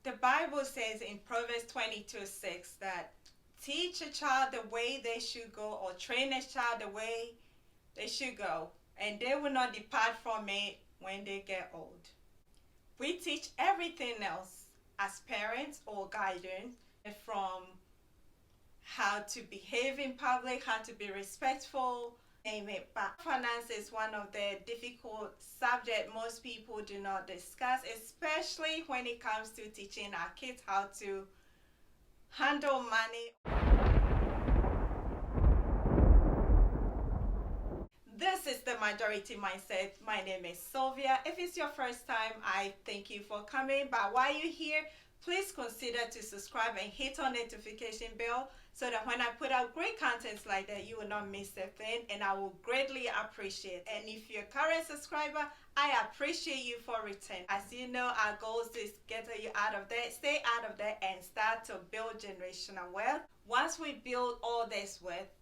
The Bible says in Proverbs 22:6 that teach a child the way they should go, or train a child the way they should go, and they will not depart from it when they get old. We teach everything else as parents or guardians, from how to behave in public, how to be respectful, name it. But finance is one of the difficult subjects most people do not discuss, especially when it comes to teaching our kids how to handle money. This is the Majority Mindset. My name is Sylvia. If it's your first time, I thank you for coming. But while you're here, please consider to subscribe and hit on notification bell so that when I put out great contents like that, you will not miss a thing, and I will greatly appreciate it. And if you're a current subscriber, I appreciate you for returning. As you know, our goal is to get you out of debt, stay out of debt, and start to build generational wealth. Once we build all this wealth,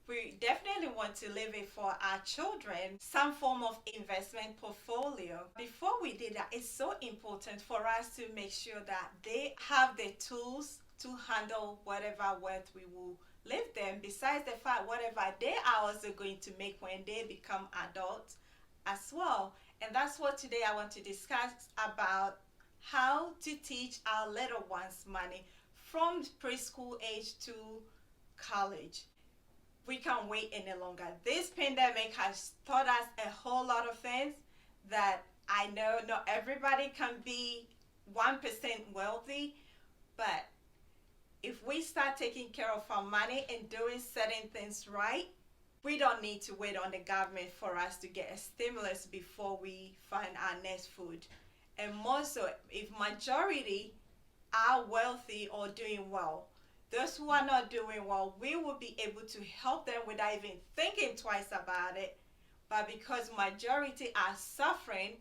we definitely want to leave it for our children, some form of investment portfolio. Before we did that, it's so important for us to make sure that they have the tools to handle whatever wealth we will leave them, besides the fact whatever they are also going to make when they become adults as well. And that's what today I want to discuss about how to teach our little ones money from preschool age to college. We can't wait any longer. This pandemic has taught us a whole lot of things that I know not everybody can be 1% wealthy, but if we start taking care of our money and doing certain things right, we don't need to wait on the government for us to get a stimulus before we find our next food. And more so, if majority are wealthy or doing well, those who are not doing well, we will be able to help them without even thinking twice about it. But because majority are suffering,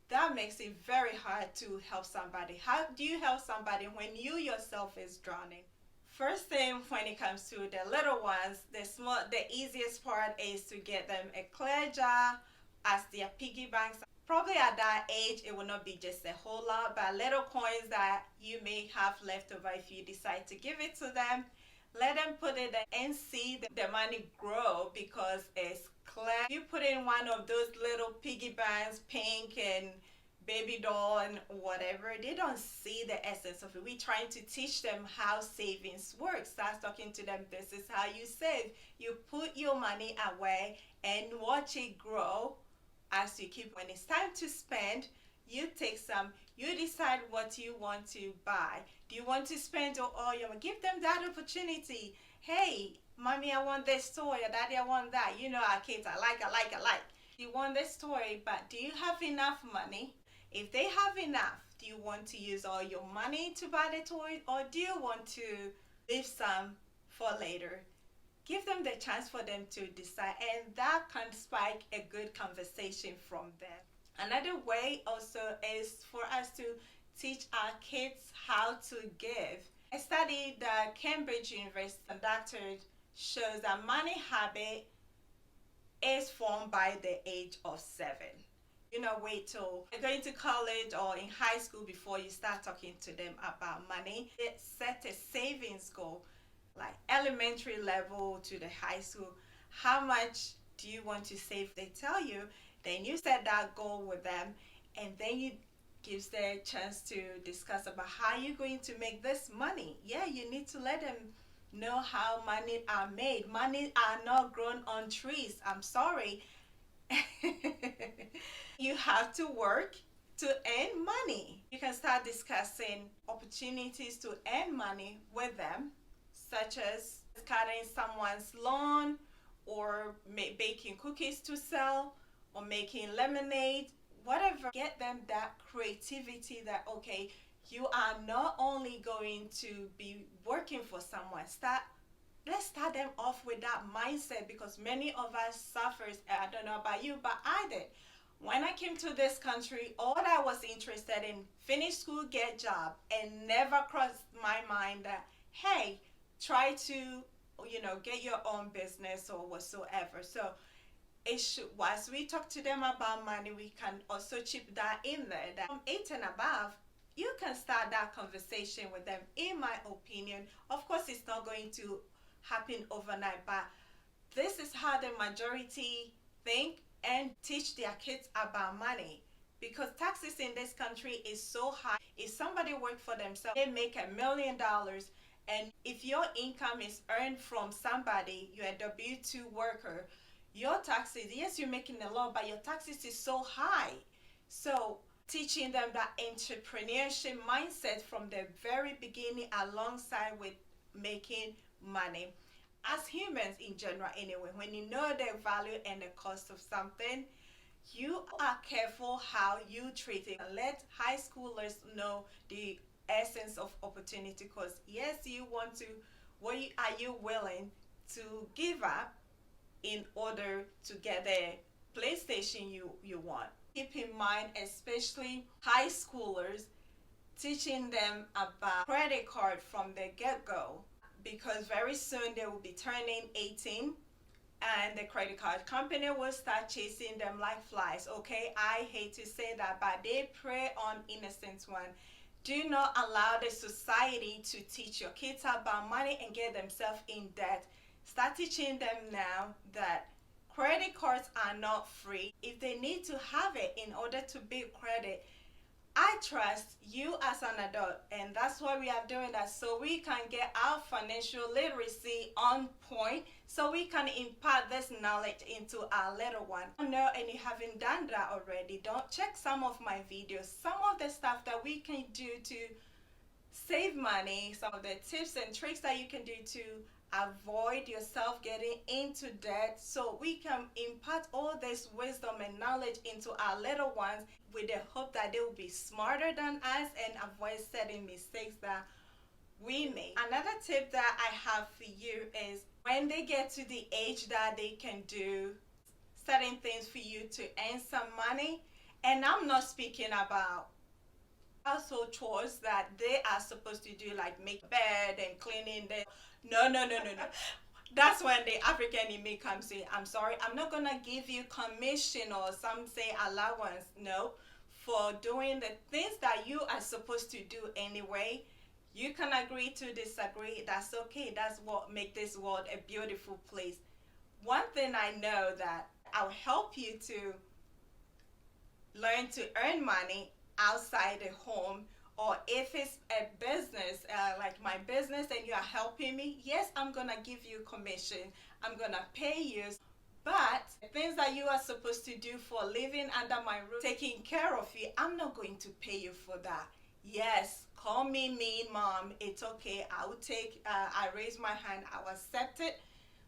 that makes it very hard to help somebody. How do you help somebody when you yourself is drowning? First thing, when it comes to the little ones, the easiest part is to get them a clear jar as their piggy banks. Probably at that age, it will not be just a whole lot, but little coins that you may have left over if you decide to give it to them. Let them put it in and see the money grow because it's clear. You put in one of those little piggy banks, pink and baby doll and whatever, they don't see the essence of it. We're trying to teach them how savings works. Start talking to them. This is how you save. You put your money away and watch it grow. As you keep, when it's time to spend, you take some, you decide what you want to buy. Do you want to spend all your money? Give them that opportunity. Hey, mommy, I want this toy, or daddy, I want that. You know our kids, I like. You want this toy, but do you have enough money? If they have enough, do you want to use all your money to buy the toy, or do you want to leave some for later? Give them the chance for them to decide, and that can spike a good conversation from them. Another way also is for us to teach our kids how to give. A study that Cambridge University conducted shows that money habit is formed by the age of 7. You know, wait till you're going to college or in high school before you start talking to them about money. Set a savings goal, like elementary level to the high school. How much do you want to save? They tell you, then you set that goal with them, and then you gives them a chance to discuss about how you're going to make this money. Yeah, you need to let them know how money are made. Money are not grown on trees. I'm sorry. You have to work to earn money. You can start discussing opportunities to earn money with them, such as cutting someone's lawn, or baking cookies to sell, or making lemonade, whatever. Get them that creativity that, okay, you are not only going to be working for someone. Let's start them off with that mindset, because many of us suffers. I don't know about you, but I did. When I came to this country, all I was interested in, finish school, get job, and never crossed my mind that, hey, try to, get your own business or whatsoever. So as we talk to them about money, we can also chip that in there, that from 8 and above, You can start that conversation with them. In my opinion, of course, it's not going to happen overnight, but this is how the majority think and teach their kids about money. Because taxes in this country is so high. If somebody work for themselves, they make $1 million, and if your income is earned from somebody, you're a W-2 worker, your taxes, yes, you're making a lot, but your taxes is so high. So teaching them that entrepreneurship mindset from the very beginning alongside with making money. As humans in general anyway, when you know the value and the cost of something, you are careful how you treat it. Let high schoolers know the essence of opportunity, because yes, you want to, are you willing to give up in order to get the PlayStation you want? Keep in mind, especially high schoolers, teaching them about credit card from the get-go, because very soon they will be turning 18 and the credit card company will start chasing them like flies. Okay, I hate to say that, but they prey on innocent one. Do not allow the society to teach your kids about money and get themselves in debt. Start teaching them now that credit cards are not free. If they need to have it in order to build credit, I trust you as an adult, and that's why we are doing that, so we can get our financial literacy on point, so we can impart this knowledge into our little one. No, and you haven't done that already, don't check some of my videos, some of the stuff that we can do to save money, some of the tips and tricks that you can do to avoid yourself getting into debt, so we can impart all this wisdom and knowledge into our little ones with the hope that they will be smarter than us and avoid certain mistakes that we make. Another tip that I have for you is when they get to the age that they can do certain things for you to earn some money, and I'm not speaking about household chores that they are supposed to do, like make bed and cleaning the, no. That's when the African in me comes in. I'm sorry, I'm not gonna give you commission or some say allowance, no, for doing the things that you are supposed to do anyway. You can agree to disagree, that's okay. That's what make this world a beautiful place. One thing I know that I'll help you to learn to earn money outside the home, or if it's a business, like my business, and you are helping me, yes, I'm gonna give you commission, I'm gonna pay you. But the things that you are supposed to do for living under my roof, taking care of you, I'm not going to pay you for that. Yes, call me mean mom, it's okay, I will take, I raise my hand, I will accept it.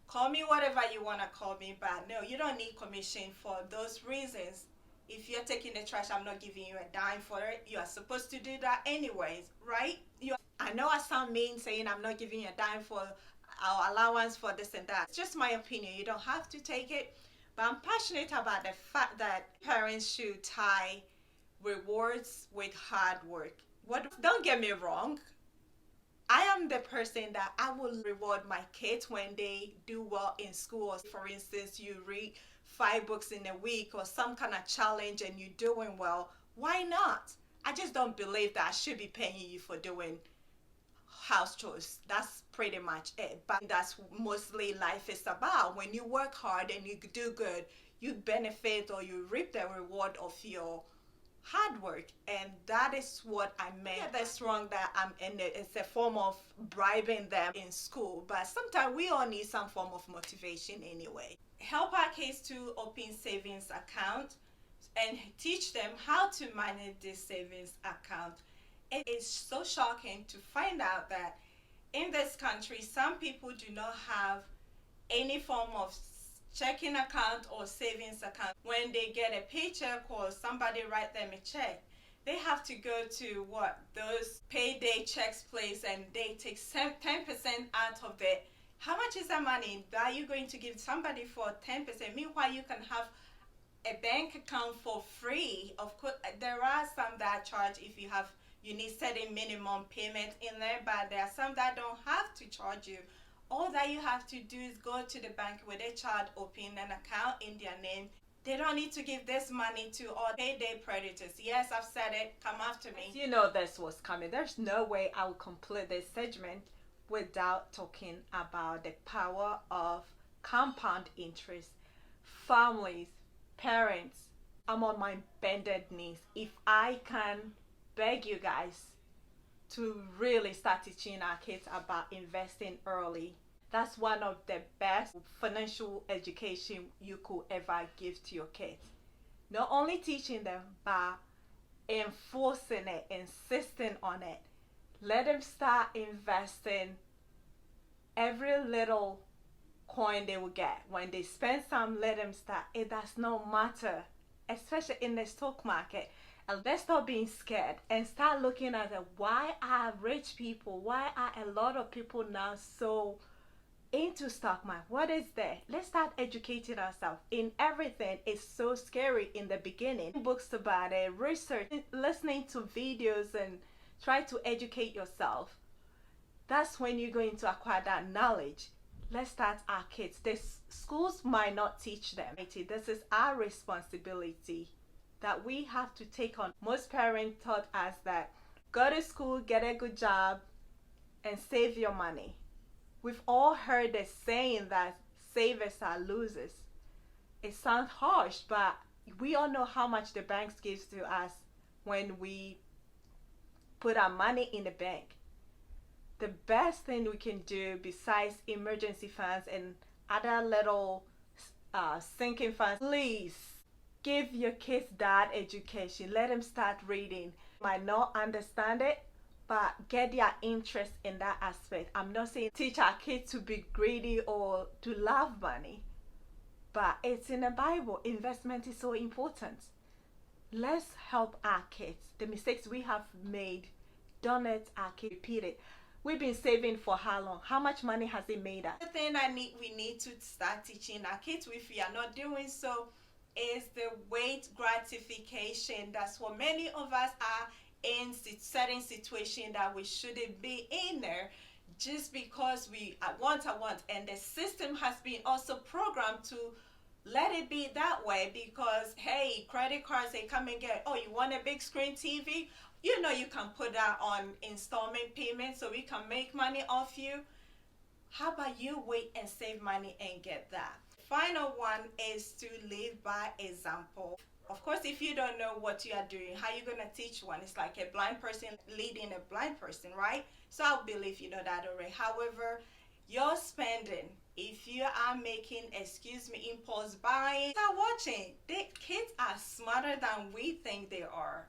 Call me whatever you want to call me, but no, you don't need commission for those reasons. If you're taking the trash, I'm not giving you a dime for it. You are supposed to do that anyways, right? I know I sound mean saying I'm not giving you a dime for our allowance for this and that. It's just my opinion. You don't have to take it. But I'm passionate about the fact that parents should tie rewards with hard work. Don't get me wrong. I am the person that I will reward my kids when they do well in school. For instance, you read 5 books in a week or some kind of challenge and you're doing well. Why not? I just don't believe that I should be paying you for doing house chores. That's pretty much it. But that's mostly life is about. When you work hard and you do good, you benefit or you reap the reward of your hard work, and that is what I meant. Yeah, that's wrong that I'm in it. It's a form of bribing them in school, but sometimes we all need some form of motivation anyway. Help our kids to open savings account and teach them how to manage this savings account. It is so shocking to find out that in this country, some people do not have any form of checking account or savings account. When they get a paycheck or somebody write them a check, they have to go to those payday checks place, and they take 10% out of it. How much is that money that you're going to give somebody for 10%? Meanwhile, you can have a bank account for free. Of course, there are some that charge if you need certain minimum payment in there, but there are some that don't have to charge you. All that you have to do is go to the bank with a child, open an account in their name. They don't need to give this money to all payday predators. Yes, I've said it. Come after me. You know this was coming. There's no way I will complete this segment without talking about the power of compound interest. Families, parents, I'm on my bended knees. If I can beg you guys to really start teaching our kids about investing early, that's one of the best financial education you could ever give to your kids. Not only teaching them, but enforcing it, insisting on it. Let them start investing every little coin they will get. When they spend some, let them start. It does not matter, especially in the stock market. And let's stop being scared and start looking at it. Why are rich people, why are a lot of people now so into stock market? What is there? Let's start educating ourselves in everything. It's so scary in the beginning. Books about it, research, listening to videos, and try to educate yourself. That's when you're going to acquire that knowledge. Let's start our kids. The schools might not teach them. This is our responsibility that we have to take on. Most parents taught us that go to school, get a good job, and save your money. We've all heard the saying that savers are losers. It sounds harsh, but we all know how much the banks gives to us when we put our money in the bank. The best thing we can do besides emergency funds and other little sinking funds, please give your kids that education. Let them start reading. Might not understand it, but get their interest in that aspect. I'm not saying teach our kids to be greedy or to love money, but it's in the Bible. Investment is so important. Let's help our kids. The mistakes we have made, don't let our kids repeat it. We've been saving for how long? How much money has it made us? The thing we need to start teaching our kids, if we are not doing so, is the wait gratification. That's what many of us are in certain situation that we shouldn't be in there, just because we want, and the system has been also programmed to let it be that way. Because hey, credit cards, they come and get, oh, you want a big screen TV, you know, you can put that on installment payment so we can make money off you. How about you wait and save money and get that? Final one is to live by example. Of course, if you don't know what you are doing, how are you going to teach one? It's like a blind person leading a blind person, right? So I believe you know that already. However, your spending, if you are making, impulse buying, start watching. The kids are smarter than we think they are.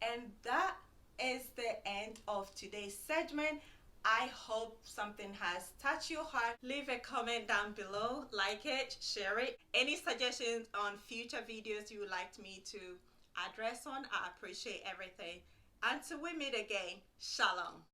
And that is the end of today's segment. I hope something has touched your heart. Leave a comment down below, like it, share it. Any suggestions on future videos you would like me to address on, I appreciate everything. Until we meet again, shalom.